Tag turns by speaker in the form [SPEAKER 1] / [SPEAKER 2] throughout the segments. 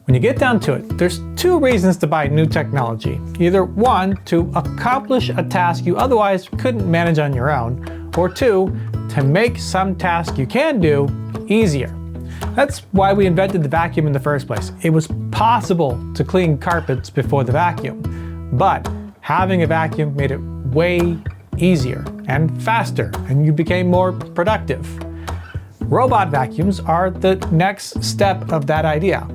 [SPEAKER 1] When you get down to it, there's two reasons to buy new technology. Either one, to accomplish a task you otherwise couldn't manage on your own, or two, to make some task you can do easier. That's why we invented the vacuum in the first place. It was possible to clean carpets before the vacuum, but having a vacuum made it way easier and faster, and you became more productive. Robot vacuums are the next step of that idea.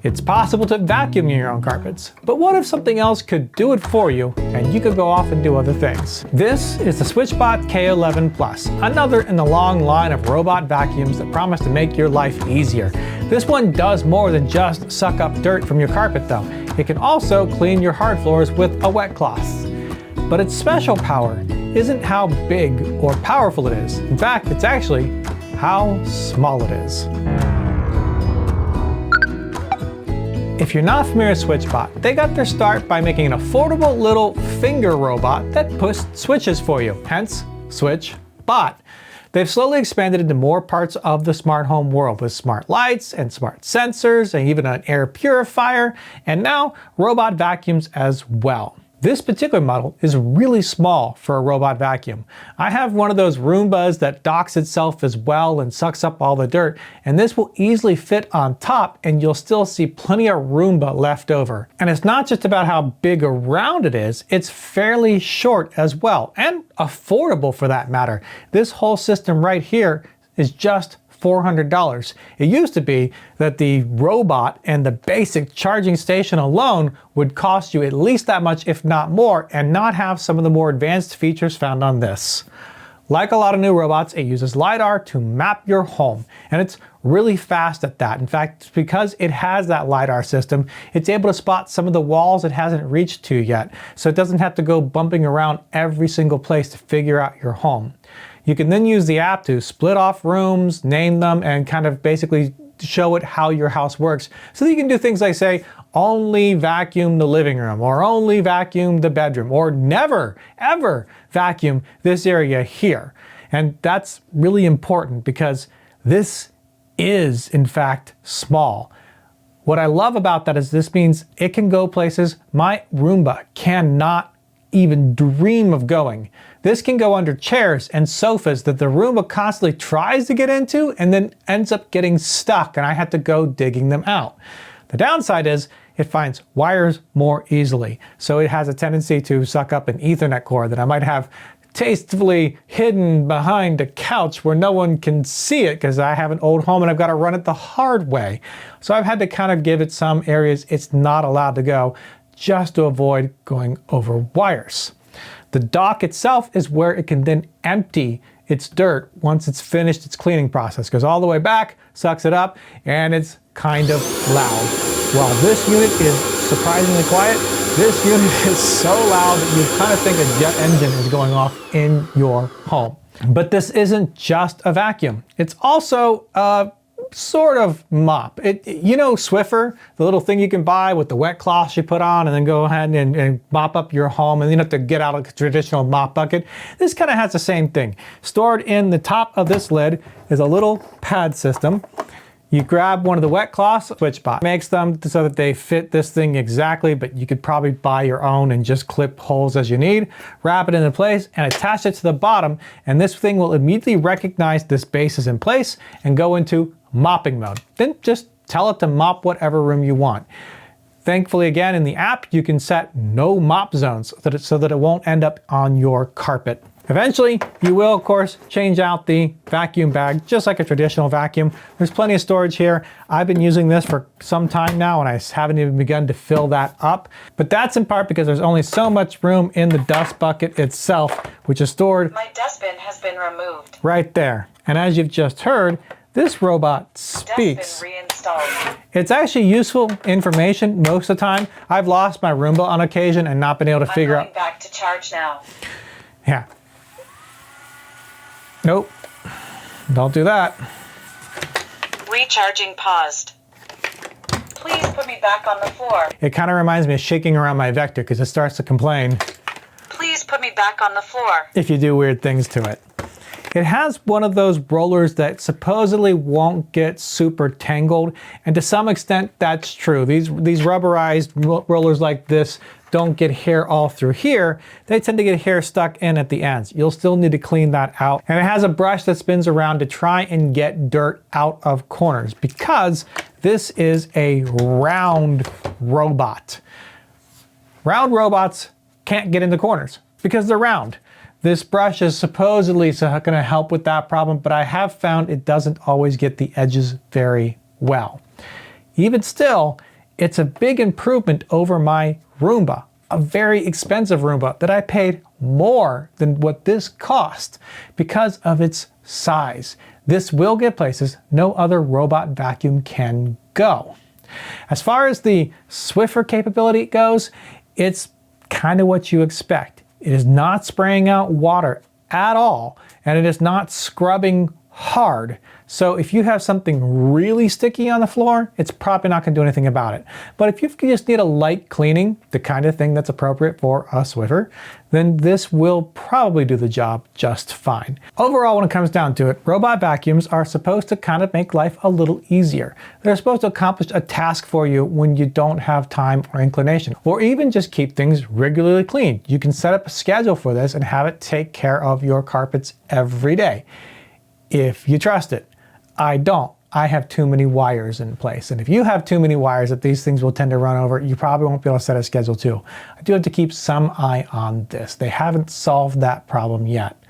[SPEAKER 1] It's possible to vacuum your own carpets, but what if something else could do it for you and you could go off and do other things? This is the SwitchBot K11 Plus, another in the long line of robot vacuums that promise to make your life easier. This one does more than just suck up dirt from your carpet though. It can also clean your hard floors with a wet cloth. But its special power isn't how big or powerful it is. In fact, it's actually how small it is. If you're not familiar with SwitchBot, they got their start by making an affordable little finger robot that pushed switches for you, hence SwitchBot. They've slowly expanded into more parts of the smart home world with smart lights and smart sensors and even an air purifier, and now robot vacuums as well. This particular model is really small for a robot vacuum. I have one of those Roombas that docks itself as well and sucks up all the dirt, and this will easily fit on top and you'll still see plenty of Roomba left over. And it's not just about how big around it is, it's fairly short as well, and affordable for that matter. This whole system right here is just $400. It used to be that the robot and the basic charging station alone would cost you at least that much, if not more, and not have some of the more advanced features found on this. Like a lot of new robots, it uses LiDAR to map your home, and it's really fast at that. In fact, because it has that LiDAR system, it's able to spot some of the walls it hasn't reached to yet, so it doesn't have to go bumping around every single place to figure out your home. You can then use the app to split off rooms, name them, and kind of basically show it how your house works. So that you can do things like say, only vacuum the living room, or only vacuum the bedroom, or never, ever vacuum this area here. And that's really important because this is, in fact, small. What I love about that is this means it can go places my Roomba cannot even dream of going. This can go under chairs and sofas that the Roomba constantly tries to get into and then ends up getting stuck, and I have to go digging them out. The downside is it finds wires more easily, so it has a tendency to suck up an Ethernet cord that I might have tastefully hidden behind a couch where no one can see it because I have an old home and I've got to run it the hard way. So I've had to kind of give it some areas it's not allowed to go, just to avoid going over wires. The dock itself is where it can then empty its dirt once it's finished its cleaning process. Goes all the way back, sucks it up, and it's kind of loud. While this unit is surprisingly quiet, this unit is so loud that you kind of think a jet engine is going off in your home. But this isn't just a vacuum. It's also a sort of mop. You know Swiffer, the little thing you can buy with the wet cloths you put on and then go ahead and mop up your home, and you don't have to get out a traditional mop bucket. This kind of has the same thing. Stored in the top of this lid is a little pad system. You grab one of the wet cloths, SwitchBot makes them so that they fit this thing exactly, but you could probably buy your own and just clip holes as you need, wrap it into place and attach it to the bottom, and this thing will immediately recognize this base is in place and go into mopping mode. Then just tell it to mop whatever room you want. Thankfully, again, in the app, you can set no mop zones so that it won't end up on your carpet. Eventually, you will, of course, change out the vacuum bag, just like a traditional vacuum. There's plenty of storage here. I've been using this for some time now, and I haven't even begun to fill that up. But that's in part because there's only so much room in the dust bucket itself, which is stored.
[SPEAKER 2] My dustbin has been removed.
[SPEAKER 1] Right there. And as you've just heard, this robot speaks.
[SPEAKER 2] Dustbin reinstalled.
[SPEAKER 1] It's actually useful information most of the time. I've lost my Roomba on occasion and not been able to figure out.
[SPEAKER 2] I'm going back to charge now.
[SPEAKER 1] Yeah. Nope. Don't do that.
[SPEAKER 2] Recharging paused. Please put me back on the floor.
[SPEAKER 1] It kind of reminds me of shaking around my Vector because it starts to complain
[SPEAKER 2] Please put me back on the floor.
[SPEAKER 1] if you do weird things to it. It has one of those rollers that supposedly won't get super tangled, and to some extent that's true. These rubberized rollers like this don't get hair all through here. They tend to get hair stuck in at the ends. You'll still need to clean that out. And it has a brush that spins around to try and get dirt out of corners because this is a round robot. Round robots can't get into corners because they're round. This brush is supposedly going to help with that problem, but I have found it doesn't always get the edges very well. Even still, it's a big improvement over my Roomba, a very expensive Roomba that I paid more than what this cost because of its size. This will get places no other robot vacuum can go. As far as the Swiffer capability goes, it's kind of what you expect. It is not spraying out water at all, and it is not scrubbing hard. So if you have something really sticky on the floor, it's probably not going to do anything about it. But if you just need a light cleaning, the kind of thing that's appropriate for a Swiffer, then this will probably do the job just fine. Overall, when it comes down to it, robot vacuums are supposed to kind of make life a little easier. They're supposed to accomplish a task for you when you don't have time or inclination, or even just keep things regularly clean. You can set up a schedule for this and have it take care of your carpets every day, if you trust it. I don't. I have too many wires in place. And if you have too many wires that these things will tend to run over, you probably won't be able to set a schedule too. I do have to keep some eye on this. They haven't solved that problem yet.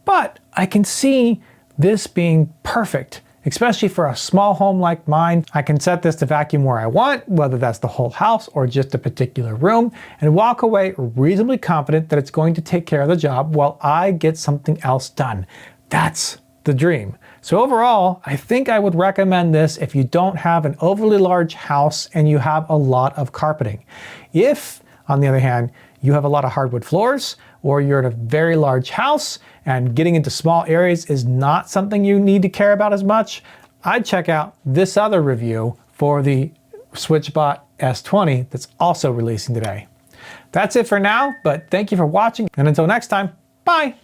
[SPEAKER 1] But I can see this being perfect, especially for a small home like mine. I can set this to vacuum where I want, whether that's the whole house or just a particular room, and walk away reasonably confident that it's going to take care of the job while I get something else done. That's the dream. So overall, I think I would recommend this if you don't have an overly large house and you have a lot of carpeting. If, on the other hand, you have a lot of hardwood floors, or you're in a very large house and getting into small areas is not something you need to care about as much, I'd check out this other review for the SwitchBot S20 that's also releasing today. That's it for now, but thank you for watching, and until next time, bye!